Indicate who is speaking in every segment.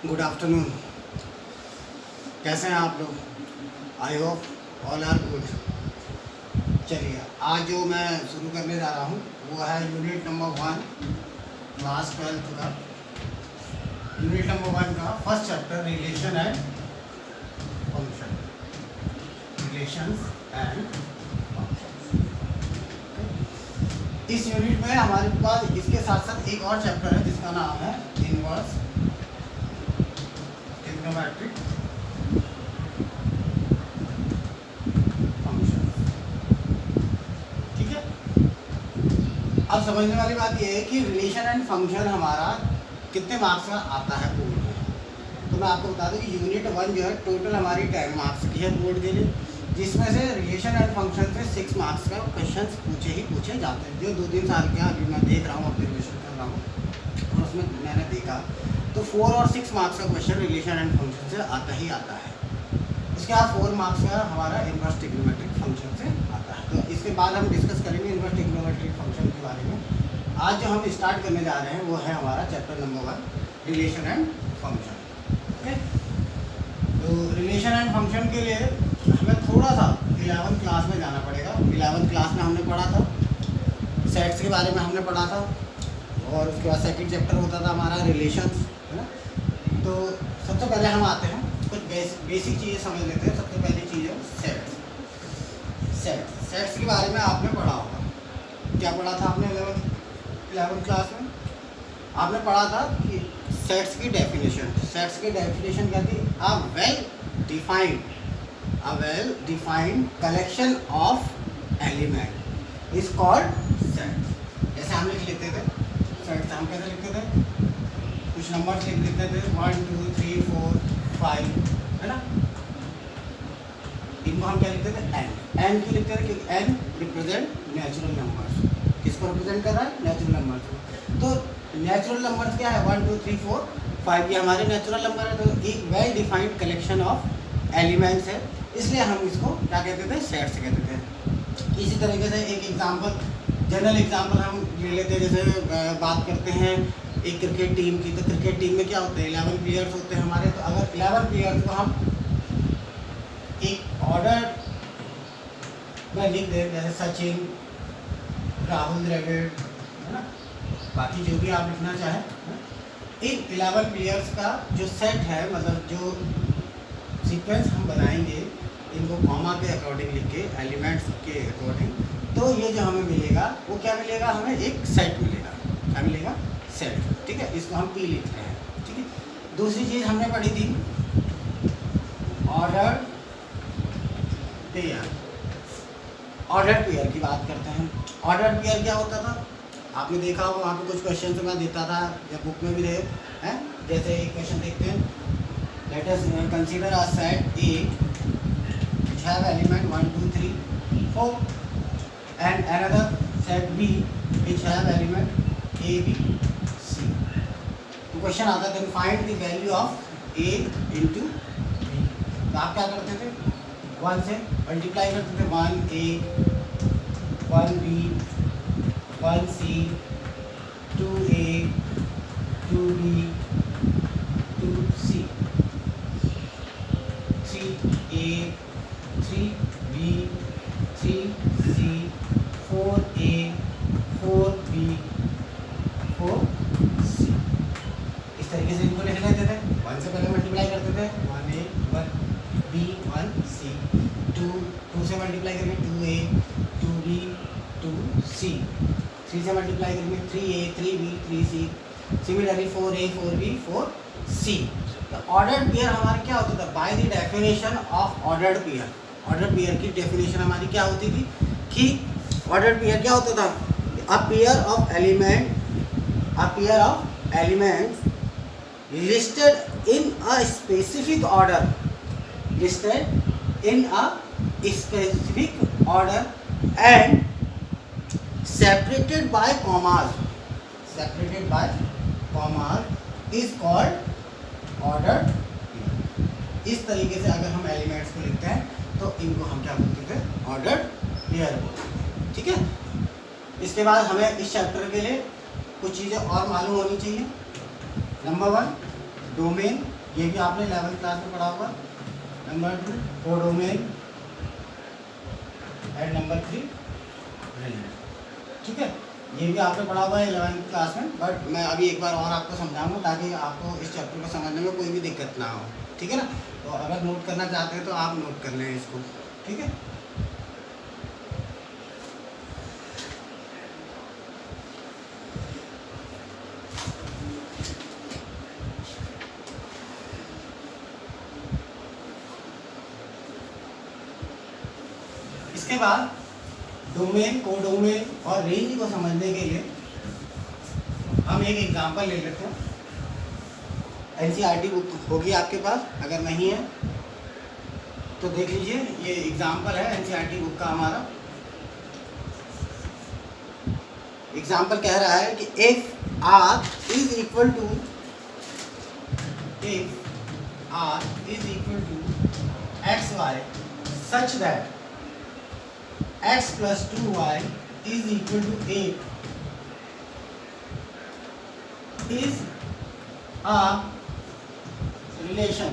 Speaker 1: Good afternoon. कैसे हैं आप लोग? I hope all are good. चलिए, आज जो मैं शुरू करने जा रहा हूँ वो है यूनिट नंबर 1, क्लास 12 का। यूनिट नंबर 1 का first chapter, relation and function. Relations and function. इस यूनिट में हमारे पास इसके साथ साथ एक और चैप्टर है जिसका नाम है इनवर्स ट्रिग्नोमेट्रिक फंक्शन। ठीक है, अब समझने वाली बात यह है कि रिलेशन एंड फंक्शन हमारा कितने मार्क्स का आता है बोर्ड में। तो मैं आपको बता दूं कि यूनिट 1 जो है टोटल हमारी 10 मार्क्स की है बोर्ड के लिए, जिसमें से रिलेशन एंड फंक्शन से 6 मार्क्स का क्वेश्चन पूछे जाते हैं। जो 2-3 साल के अभी मैं देख रहा हूँ, ऑब्जर्वेशन कर रहा हूँ, और उसमें मैंने देखा तो 4 और 6 मार्क्स का क्वेश्चन रिलेशन एंड फंक्शन से आता ही आता है। उसके बाद 4 मार्क्स का हमारा इनवर्स ट्रिग्नोमेट्रिक फंक्शन से आता है। तो इसके बाद हम डिस्कस करेंगे इनवर्स ट्रिग्नोमेट्रिक फंक्शन के बारे में। आज जो हम स्टार्ट करने जा रहे हैं वो है हमारा chapter number 1, relation and function. Okay, तो रिलेशन एंड फंक्शन के लिए हमें थोड़ा सा 11th क्लास में जाना पड़ेगा। 11th क्लास में हमने पढ़ा था सेट्स के बारे में, हमने पढ़ा था, और उसके बाद सेकंड चैप्टर होता था हमारा रिलेशंस, है ना। तो सबसे पहले हम आते हैं कुछ बेसिक चीज़ें समझ लेते हैं। सबसे पहली चीज़ है सेट्स के बारे में आपने पढ़ा होगा। क्या पढ़ा था आपने 11th क्लास में? आपने पढ़ा था कि सेट्स की डेफिनेशन क्या थी? A well defined collection of element is called sets. जैसे हम लिख लेते थे सेट्स, हम कैसे लिखते थे? कुछ नंबर्स लिख देते थे 1 2 3 4 5, है ना। इनको हम क्या लिखते थे? एन क्यों लिखते थे? क्योंकि एन रिप्रेजेंट नेचुरल नंबर्स। किसको रिप्रेजेंट कर रहा है? Natural numbers. तो नेचुरल नंबर्स क्या है? 1 2 3 4 5, ये हमारे नेचुरल नंबर है। तो एक well defined collection of elements है, इसलिए हम इसको क्या कहते थे? सेट्स कहते थे। इसी तरीके से एक एग्जाम्पल, जनरल एग्जाम्पल हम ले लेते हैं। जैसे बात करते हैं एक क्रिकेट टीम की, तो क्रिकेट टीम में क्या होते हैं? 11 प्लेयर्स होते हैं हमारे। तो अगर 11 प्लेयर्स को हम एक ऑर्डर में लिख दें, जैसे सचिन, राहुल द्रविड़, है ना, बाकी जो भी आप लिखना चाहें, इन 11 प्लेयर्स का जो सेट है, मतलब जो सीक्वेंस हम बनाएंगे इनको कॉमा के अकॉर्डिंग लिख के, एलिमेंट्स के अकॉर्डिंग, तो ये जो हमें मिलेगा वो क्या मिलेगा? हमें एक सेट मिलेगा। क्या मिलेगा? सेट। ठीक है, इसको हम पी लिखते हैं। ठीक है, दूसरी चीज़ हमने पढ़ी थी ऑर्डर पेयर। ऑर्डर पेयर की बात करते हैं। ऑर्डर पेयर क्या होता था? आपने देखा होगा, वहाँ पे कुछ क्वेश्चन तो मैं देता था या बुक में भी रहे हैं। जैसे एक क्वेश्चन देखते हैं, let us consider a set A which have element 1 2 3 4 and another set B which have element A B C। तो क्वेश्चन आता है find the value of A into B। तो आप क्या करते थे? 1 से मल्टीप्लाई करते थे। 1A 1B 1C 2A 2B 2C 3A 3B 3C 4A 4B 4C। इस तरीके से इनको लिख लेते थे। 1 से पहले मल्टीप्लाई करते थे 1A 1B 1C, 2 से मल्टीप्लाई करेंगे 2A 2B 2C, 3 से मल्टीप्लाई करेंगे 3A 3B 3C, similarly 4A 4B 4C। तो ऑर्डर्ड पेयर हमारा क्या होता था? By the definition of ordered pair, order pair की डेफिनेशन हमारी क्या होती थी कि ऑर्डर पेयर क्या होता था? A pair of elements listed in a specific order and separated by commas is called order. इस तरीके से अगर हम एलिमेंट्स को लिखते हैं तो इनको हम क्या बोलते थे? ऑर्डर पेयर बोलते हैं। ठीक है, इसके बाद हमें इस चैप्टर के लिए कुछ चीज़ें और मालूम होनी चाहिए। नंबर 1, डोमेन, ये भी आपने 11th क्लास में पढ़ा होगा। Number 2 codomain and number 3 range. ठीक है, ये भी आपने पढ़ा हुआ है 11th क्लास में, बट मैं अभी एक बार और आपको समझाऊंगा ताकि आपको इस चैप्टर को समझने में कोई भी दिक्कत ना हो। ठीक है ना, तो अगर नोट करना चाहते हैं तो आप नोट कर लें इसको। ठीक है, इसके बाद डोमेन, कोडोमेन और रेंज को समझने के लिए हम एक एग्जांपल ले लेते हैं। एनसीईआरटी बुक होगी आपके पास, अगर नहीं है तो देख लीजिए, ये एग्जांपल है एनसीईआरटी बुक का हमारा। एग्जांपल कह रहा है कि if R is equal to X Y such that x plus 2y is equal to 8 is a relation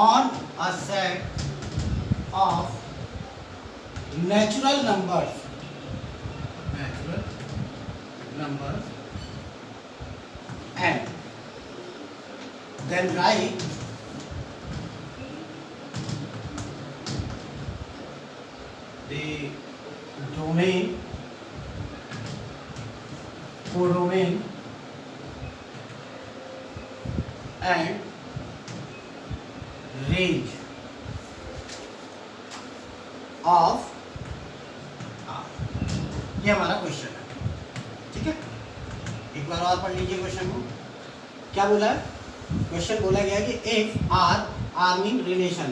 Speaker 1: on a set of natural numbers and then write the domain, codomain and range of R। ये हमारा question है। ठीक है, एक बार और पढ़ लीजिए question को। क्या बोला है? क्वेश्चन बोला गया कि if R mean relation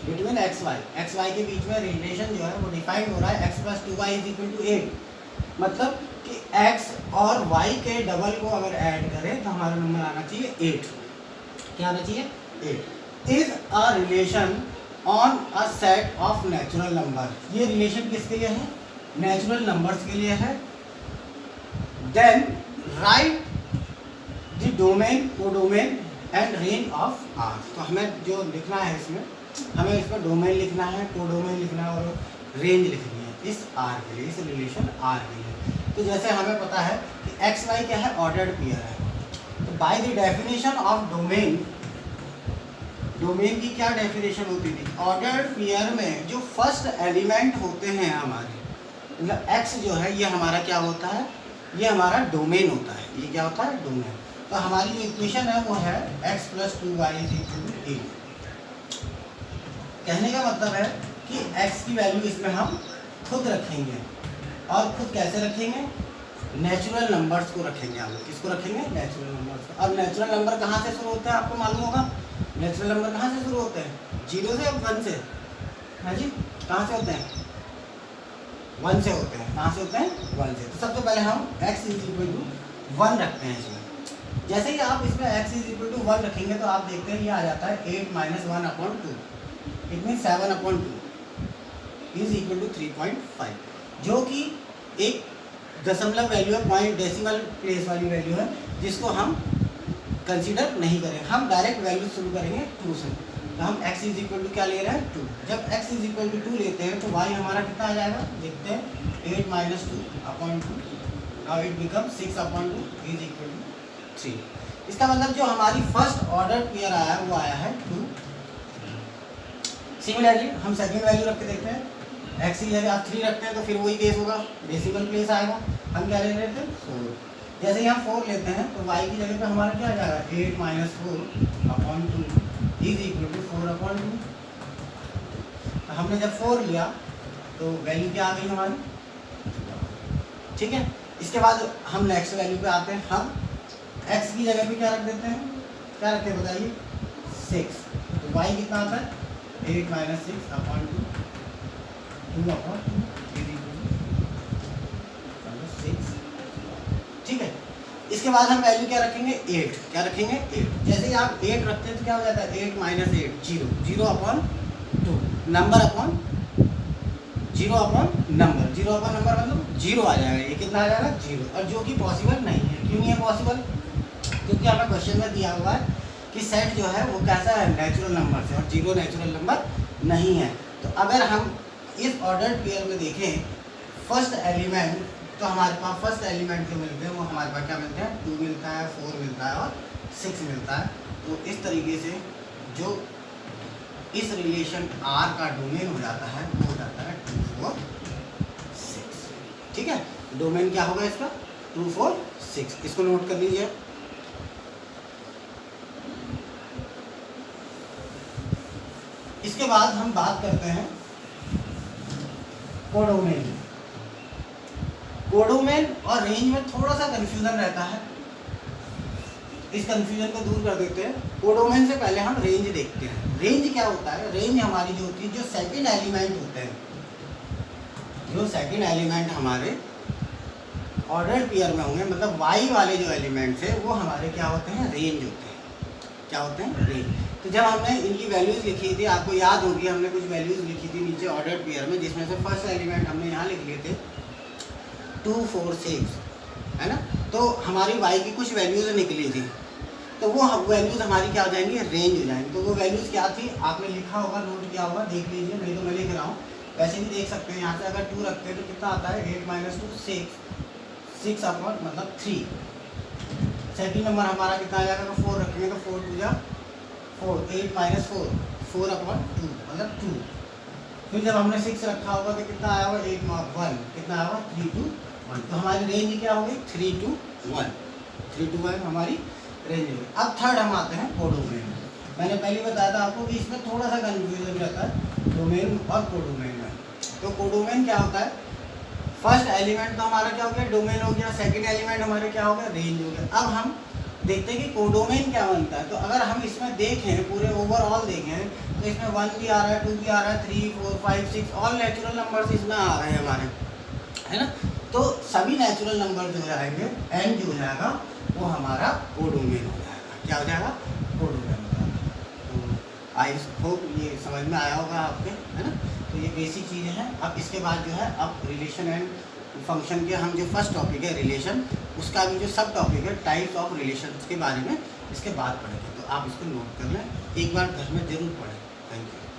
Speaker 1: between X Y के बीच में रिलेशन जो है वो डिफाइंड हो रहा है x plus 2y is equal to 8। मतलब कि x और y के डबल को अगर ऐड करें तो हमारा नंबर आना चाहिए 8। क्या आना चाहिए? 8 is a relation on a set of natural number. ये रिलेशन किसके लिए है? नेचुरल नंबर्स के लिए है। Then write the domain, codomain and range of R। तो हमें जो लिखना है इसमें, हमें इसमें डोमेन लिखना है, कोडोमेन लिखना है और रेंज लिखनी है इस R के लिए, इस रिलेशन R के लिए। तो जैसे हमें पता है कि एक्स वाई क्या है? ऑर्डर्ड पेयर है। तो by the definition of domain, domain की क्या डेफिनेशन होती थी? ऑर्डर्ड पेयर में जो फर्स्ट एलिमेंट होते हैं हमारे, मतलब एक्स जो है ये हमारा क्या होता है? ये हमारा डोमेन होता है। ये क्या होता है? डोमेन। तो हमारी जो इक्वेशन है वो है x plus 2y is equal to 8। कहने का मतलब है कि x की वैल्यू इसमें हम खुद रखेंगे। और खुद कैसे रखेंगे? नेचुरल नंबर्स को रखेंगे हम। किसको रखेंगे? नेचुरल नंबर्स को। और नेचुरल नंबर कहाँ से शुरू होते हैं? आपको मालूम होगा नेचुरल नंबर कहाँ से शुरू होते हैं? 0 से या 1 से? हाँ जी, कहाँ से होते हैं? 1 से होते हैं। कहाँ से होते हैं? 1 से। तो सबसे पहले हम x इज इक्वल टू 1 रखते हैं इसमें। जैसे ही आप इसमें x इज इक्वल टू 1 रखेंगे तो आप देखते हैं ये आ जाता है 8 minus 1 upon 2, it mean 7 upon 2 is equal to 3.5, जो कि एक दशमलव वैल्यू है, पॉइंट डेसिमल प्लेस वाली वैल्यू है, जिसको हम कंसीडर नहीं करेंगे। हम डायरेक्ट वैल्यू शुरू करेंगे 2 से। तो हम x इज इक्वल टू क्या ले रहे हैं? 2। जब x इज इक्वल टू 2 लेते हैं तो y हमारा कितना आ जाएगा? देखते हैं 8 minus 2 upon 2, now it become 6 upon 2 is equal to 3। इसका मतलब जो हमारी फर्स्ट ऑर्डर पेयर आया है वो आया है 2। सिमिलरली हम सेकंड वैल्यू रख के देखते हैं। x की जगह आप 3 रखते हैं तो फिर वही केस होगा, डेसिमल प्लेस आएगा। हम क्या ले रहे थे? 4। जैसे ही हम 4 लेते हैं तो y की जगह पे हमारा क्या आ जाएगा? 8 minus 4 upon 2 is equal to 4 upon 2। तो हमने जब 4 लिया तो वैल्यू क्या आ गई हमारी? ठीक है, इसके बाद हम नेक्स्ट वैल्यू पे आते हैं। हम x की जगह पे क्या रख देते हैं? क्या रखते हैं बताइए? 6। तो y कितना आता है? 8 माइनस 6 अपॉन 2 अपॉन 2 6। ठीक है, इसके बाद हम वैल्यू क्या रखेंगे? 8। क्या रखेंगे? 8। जैसे ही आप 8 रखते हैं तो क्या हो जाता है? 8 minus 8 0, 0 upon 2, number upon 0 upon number, 0 upon number मतलब जीरो आ जाएगा, ये कितना आ जाएगा जीरो, और जो कि पॉसिबल नहीं है। क्यों नहीं है पॉसिबल? क्योंकि हमें क्वेश्चन में दिया हुआ है कि सेट जो है वो कैसा है, नेचुरल नंबर से, और जीरो नेचुरल नंबर नहीं है। तो अगर हम इस ऑर्डर्ड पेयर में देखें फर्स्ट एलिमेंट, तो हमारे पास फर्स्ट एलिमेंट जो मिलते हैं वो हमारे पास क्या मिलते हैं, 2 मिलता है, 4 मिलता है और 6 मिलता है। तो इस तरीके से जो इस रिलेशन R का डोमेन हो जाता है वो हो जाता है 2 4 6। ठीक है, डोमेन क्या होगा इसका 2 4 6, इसको नोट कर लीजिए। इसके बाद हम बात करते हैं कोडोमेन। कोडोमेन और रेंज में थोड़ा सा कंफ्यूजन रहता है, इस कंफ्यूजन को दूर कर देते हैं। कोडोमेन से पहले हम रेंज देखते हैं। रेंज क्या होता है? रेंज हमारी जो होती है, जो सेकंड एलिमेंट होते हैं, जो सेकंड एलिमेंट हमारे ऑर्डर्ड पेयर में होंगे, मतलब वाई वाले जो एलिमेंट्स है वो हमारे क्या होते हैं, रेंज होते हैं। क्या होते हैं? रेंज। तो जब हमने इनकी वैल्यूज़ लिखी थी, आपको याद होगी हमने कुछ वैल्यूज़ लिखी थी नीचे ऑर्डर्ड पेयर में, जिसमें से फर्स्ट एलिमेंट हमने यहाँ लिख लिए थे 2 4 6, है ना। तो हमारी वाई की कुछ वैल्यूज़ निकली थी, तो वो वैल्यूज़ हमारी क्या हो जाएंगी, रेंज हो जाएंगी। तो वो वैल्यूज़ क्या थी, आपने लिखा होगा, नोट किया होगा, देख लीजिए, नहीं तो मैं लिख रहा हूँ, वैसे भी देख सकते हैं। यहाँ से अगर 2 रखते हैं तो कितना आता है, 8 - 2 6, 6 अपॉन मतलब 3। सेकंड नंबर हमारा कितना आ जाएगा, तो 4 रखेंगे तो 4 2 जा 4, 8 - 4, 4 अपॉन 2 मतलब 2। फिर जब हमने 6 रखा होगा तो कितना आया होगा, 8 - 1 कितना आया होगा, 3 2 1। तो हमारी रेंज क्या होगी, 3 2 1, 3 2 1 हमारी रेंज होगी। अब थर्ड हम आते हैं कोडोमेन। मैंने पहले बताया था आपको कि इसमें थोड़ा सा कन्फ्यूजन रहता है डोमेन और कोडोमेन में। तो कोडोमेन क्या होता है, फर्स्ट एलिमेंट तो हमारा क्या हो गया, डोमेन हो गया, सेकंड एलिमेंट हमारे क्या हो गया, रेंज हो गया। अब हम देखते हैं कि कोडोमेन क्या बनता है। तो अगर हम इसमें देखें, पूरे ओवरऑल देखें, तो इसमें 1 भी आ रहा है, 2 भी आ रहा है, 3 4 5 6 ऑल नेचुरल नंबर्स इसमें आ रहे हैं हमारे, है ना। तो सभी नेचुरल नंबर जो जाएंगे, एन जो हो जाएगा वो हमारा कोडोमेन हो जाएगा। क्या हो जाएगा, कोडोमेन हो जाएगा। तो आई होप ये समझ में आया होगा आपके, है ना। तो ये बेसिक चीज़ें हैं। अब इसके बाद जो है, अब रिलेशन एंड फंक्शन के हम जो फर्स्ट टॉपिक है रिलेशन, उसका भी जो सब टॉपिक है टाइप्स ऑफ रिलेशन के बारे में इसके बाद पढ़ेंगे। तो आप इसको नोट कर लें, एक बार घर में ज़रूर पढ़ें। Thank you.